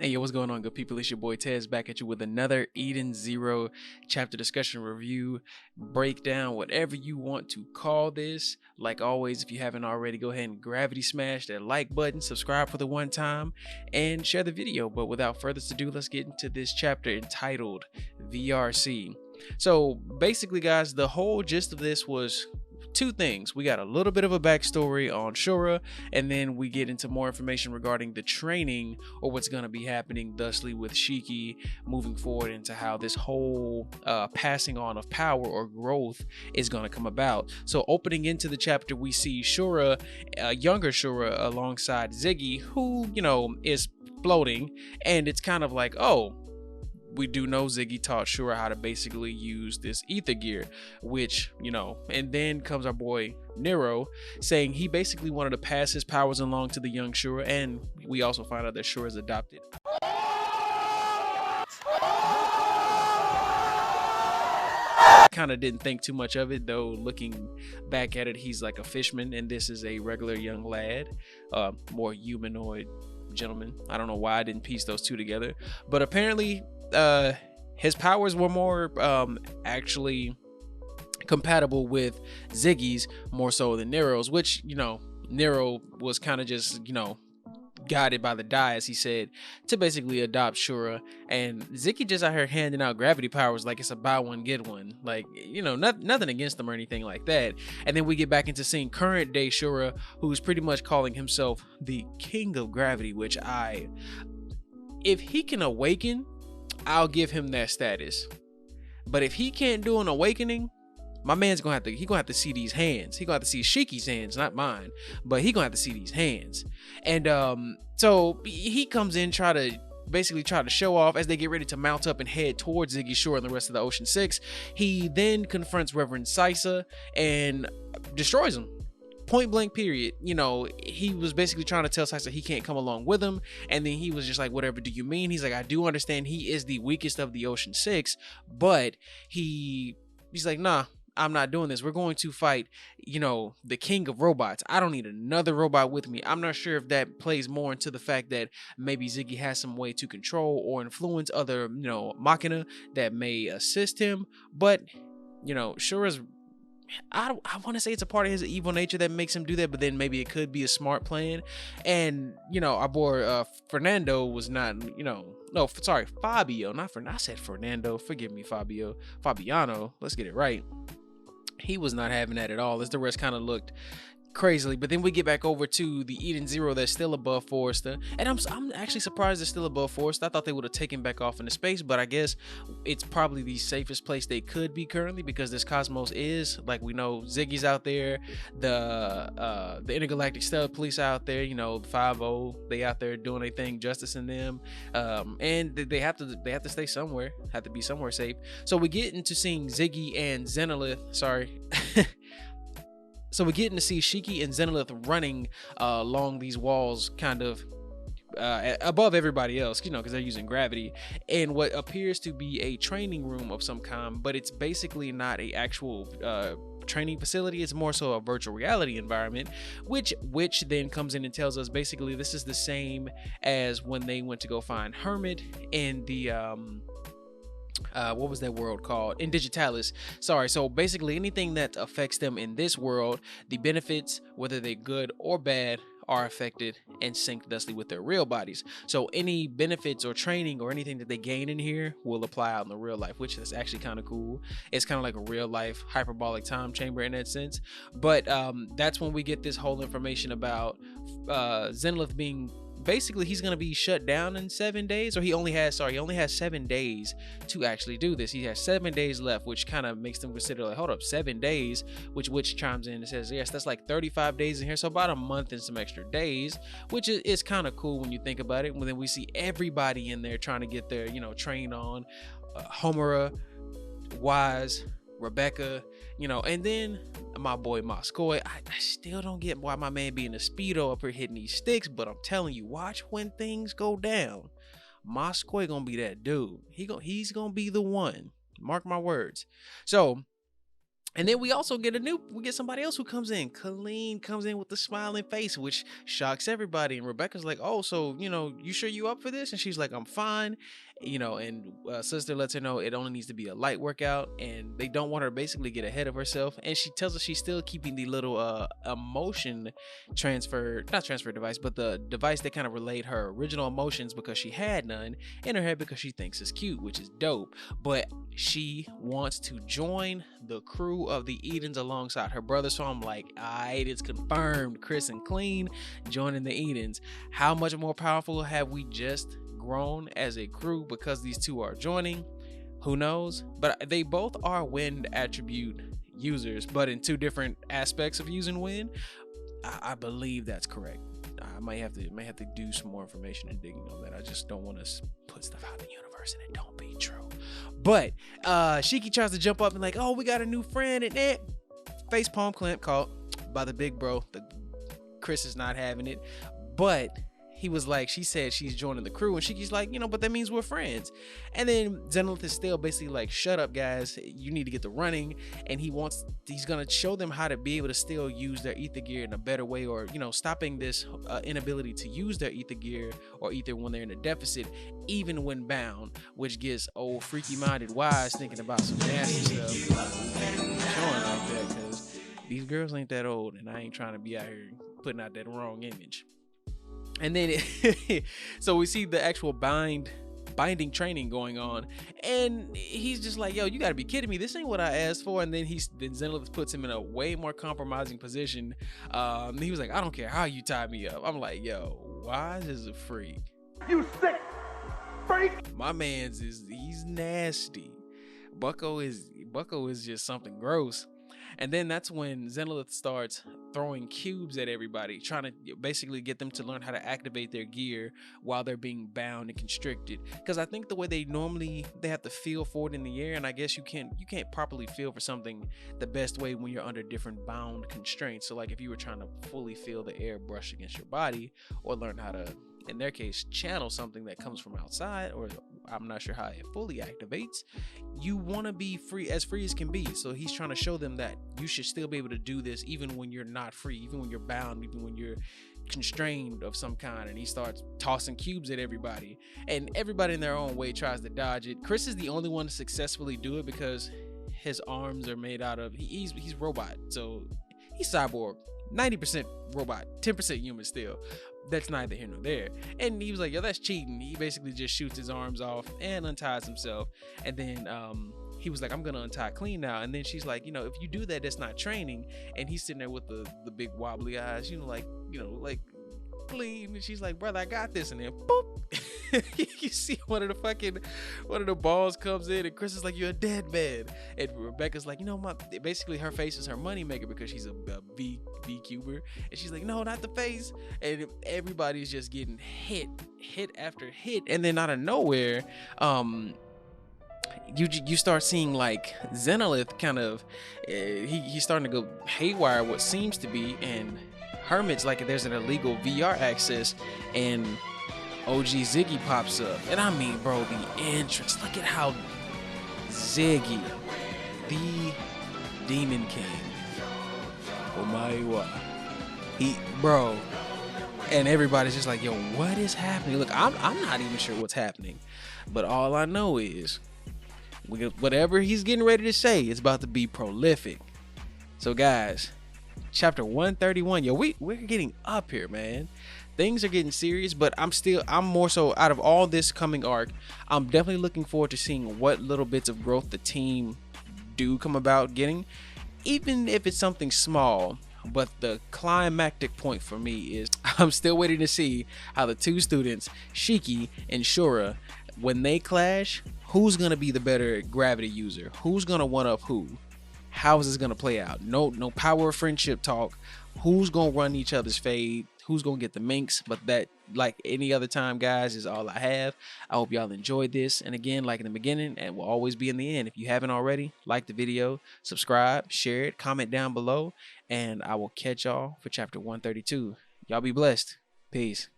Hey, yo, what's going on, good people? It's your boy Tez back at you with another Eden Zero chapter discussion review, breakdown, whatever you want to call this. Like always, if you haven't already, go ahead and gravity smash that like button, subscribe for the one time, and share the video. But without further ado, let's get into this chapter entitled VRC. So basically, guys, the whole gist of this was two things. We got a little bit of a backstory on Shura, and then we get into more information regarding the training or what's going to be happening thusly with Shiki moving forward into how this whole passing on of power or growth is going to come about. So opening into the chapter, we see Shura, younger Shura, alongside Ziggy, who, you know, is floating, and it's kind of like, oh, we do know Ziggy taught Shura how to basically use this ether gear, which, you know, and then comes our boy Nero saying he basically wanted to pass his powers along to the young Shura, and we also find out that Shura is adopted. Kind of didn't think too much of it, though. Looking back at it, he's like a fishman, and this is a regular young lad, more humanoid gentleman. I don't know why I didn't piece those two together, but apparently his powers were more actually compatible with Ziggy's more so than Nero's, which, you know, Nero was kind of just, you know, guided by the die, as he said, to basically adopt Shura, and Ziggy just out here handing out gravity powers like it's a buy one get one, like, you know, nothing against them or anything like that. And then we get back into seeing current day Shura, who's pretty much calling himself the king of gravity, which if he can awaken, I'll give him that status. But if he can't do an awakening, my man's gonna have to see these hands. He gonna have to see Shiki's hands, not mine, but he gonna have to see these hands. And so he comes in, try to show off as they get ready to mount up and head towards Ziggy Shore and the rest of the Ocean Six. He then confronts Reverend Sisa and destroys him. Point blank, period. You know, he was basically trying to tell Sisa he can't come along with him, and then he was just like, whatever do you mean? He's like, I do understand he is the weakest of the Ocean Six, but he's like, nah, I'm not doing this. We're going to fight, you know, the king of robots. I don't need another robot with me. I'm not sure if that plays more into the fact that maybe Ziggy has some way to control or influence other, you know, machina that may assist him, but, you know, Shura's, I want to say it's a part of his evil nature that makes him do that, but then maybe it could be a smart plan. And, you know, our boy Fernando was not, you know, no, sorry, Fabio, not Fernando. I said Fernando. Forgive me, Fabiano. Let's get it right. He was not having that at all, as the rest kind of looked crazily. But then we get back over to the Eden Zero that's still above Forrester, and I'm actually surprised it's still above Forrester. I thought they would have taken back off into space, but I guess it's probably the safest place they could be currently, because this cosmos is, like, we know Ziggy's out there, the intergalactic stealth police out there, you know, the 5-0, they out there doing their thing, justice in them, and they have to stay somewhere, have to be somewhere safe. So we get into seeing Ziggy and Zenithal, sorry. So we're getting to see Shiki and Zenithal running along these walls, kind of above everybody else, you know, because they're using gravity, in what appears to be a training room of some kind, but it's basically not a actual training facility. It's more so a virtual reality environment, which then comes in and tells us basically this is the same as when they went to go find Hermit in the what was that world called? In Digitalis. Sorry. So basically anything that affects them in this world, the benefits, whether they're good or bad, are affected and synced thusly with their real bodies. So any benefits or training or anything that they gain in here will apply out in the real life, which is actually kind of cool. It's kind of like a real life hyperbolic time chamber in that sense. But that's when we get this whole information about Zenithal being, basically he's going to be shut down in 7 days, or he only has 7 days to actually do this. He has 7 days left, which kind of makes them consider, like, hold up, 7 days, which chimes in and says, yes, that's like 35 days in here, so about a month and some extra days, which is kind of cool when you think about it. And then we see everybody in there trying to get their, you know, train on, Homura, Wise, Rebecca, you know, and then my boy Moscoy. I still don't get why my man being a speedo up here hitting these sticks, but I'm telling you, watch when things go down. Moscoy gonna be that dude. He's gonna be the one. Mark my words. So And then we also get somebody else who comes in. Colleen comes in with the smiling face, which shocks everybody. And Rebecca's like, "Oh, so you sure you up for this?" And she's like, "I'm fine." And sister lets her know it only needs to be a light workout, and they don't want her to basically get ahead of herself. And she tells us she's still keeping the little emotion not transfer device, but the device that kind of relayed her original emotions, because she had none, in her head, because she thinks it's cute, which is dope. But she wants to join the crew of the Edens alongside her brother. So I'm like, alright, it's confirmed. Chris and Cleen joining the Edens. How much more powerful have we just grown as a crew because these two are joining? Who knows? But they both are wind attribute users, but in two different aspects of using wind. I believe that's correct. I might have to do some more information and digging on that. I just don't want to put stuff out in the universe and it don't be true. But Shiki tries to jump up and like, "Oh, we got a new friend," and face palm clamp caught by the big bro. Chris is not having it, but he was like, she said she's joining the crew, and Shiki's like, but that means we're friends. And then Zenith is still basically like, "Shut up, guys, you need to get to running." And he's gonna show them how to be able to still use their ether gear in a better way, or stopping this inability to use their ether gear or ether when they're in a deficit, even when bound, which gets old freaky minded Wise thinking about some nasty stuff showing like that, because these girls ain't that old, and I ain't trying to be out here putting out that wrong image. And then so we see the actual binding training going on, and he's just like, "Yo, you gotta be kidding me, this ain't what I asked for." And then Zenith puts him in a way more compromising position. He was like, "I don't care how you tie me up." I'm like, yo, Wise is a freak. You sick freak. My man's he's nasty. Bucko is just something gross. And then that's when Zenith starts throwing cubes at everybody, trying to basically get them to learn how to activate their gear while they're being bound and constricted. Because I think the way they have to feel for it in the air, and I guess you can't properly feel for something the best way when you're under different bound constraints. So like if you were trying to fully feel the air brush against your body, or learn how to, in their case, channel something that comes from outside, or I'm not sure how it fully activates, you want to be free as can be. So he's trying to show them that you should still be able to do this even when you're not free, even when you're bound, even when you're constrained of some kind. And he starts tossing cubes at everybody, and everybody in their own way tries to dodge it. Chris is the only one to successfully do it because his arms are made out of, he's robot, so he's cyborg, 90% robot, 10% human still. That's neither here nor there. And he was like, "Yo, that's cheating." He basically just shoots his arms off and unties himself. And then he was like, "I'm gonna untie Cleen now." And then she's like, "If you do that, that's not training." And he's sitting there with the big wobbly eyes, like Cleen. And she's like, "Brother, I got this." And then boop, you see one of the balls comes in, and Chris is like, "You're a dead man." And Rebecca's like, basically her face is her money maker because she's a V cuber. And she's like, "No, not the face." And everybody's just getting hit after hit. And then out of nowhere, you start seeing like Zenith kind of he's starting to go haywire, what seems to be, and Hermit's like, there's an illegal VR access, and OG Ziggy pops up. And I mean, bro, the entrance, look at how Ziggy, the Demon King, Omaiwa, bro, and everybody's just like, "Yo, what is happening?" Look, I'm not even sure what's happening, but all I know is whatever he's getting ready to say is about to be prolific. So guys, chapter 131, yo, we're getting up here, man. Things are getting serious, but I'm more so, out of all this coming arc, I'm definitely looking forward to seeing what little bits of growth the team do come about getting, even if it's something small. But the climactic point for me is I'm still waiting to see how the two students, Shiki and Shura, when they clash, who's gonna be the better gravity user? Who's gonna one up who? How is this gonna play out? No power of friendship talk. Who's gonna run each other's fade? Who's gonna get the minks? But that, like any other time, guys, is all I have. I hope y'all enjoyed this. And again, like in the beginning, and will always be in the end, if you haven't already, like the video, subscribe, share it, comment down below, and I will catch y'all for chapter 132. Y'all be blessed. Peace.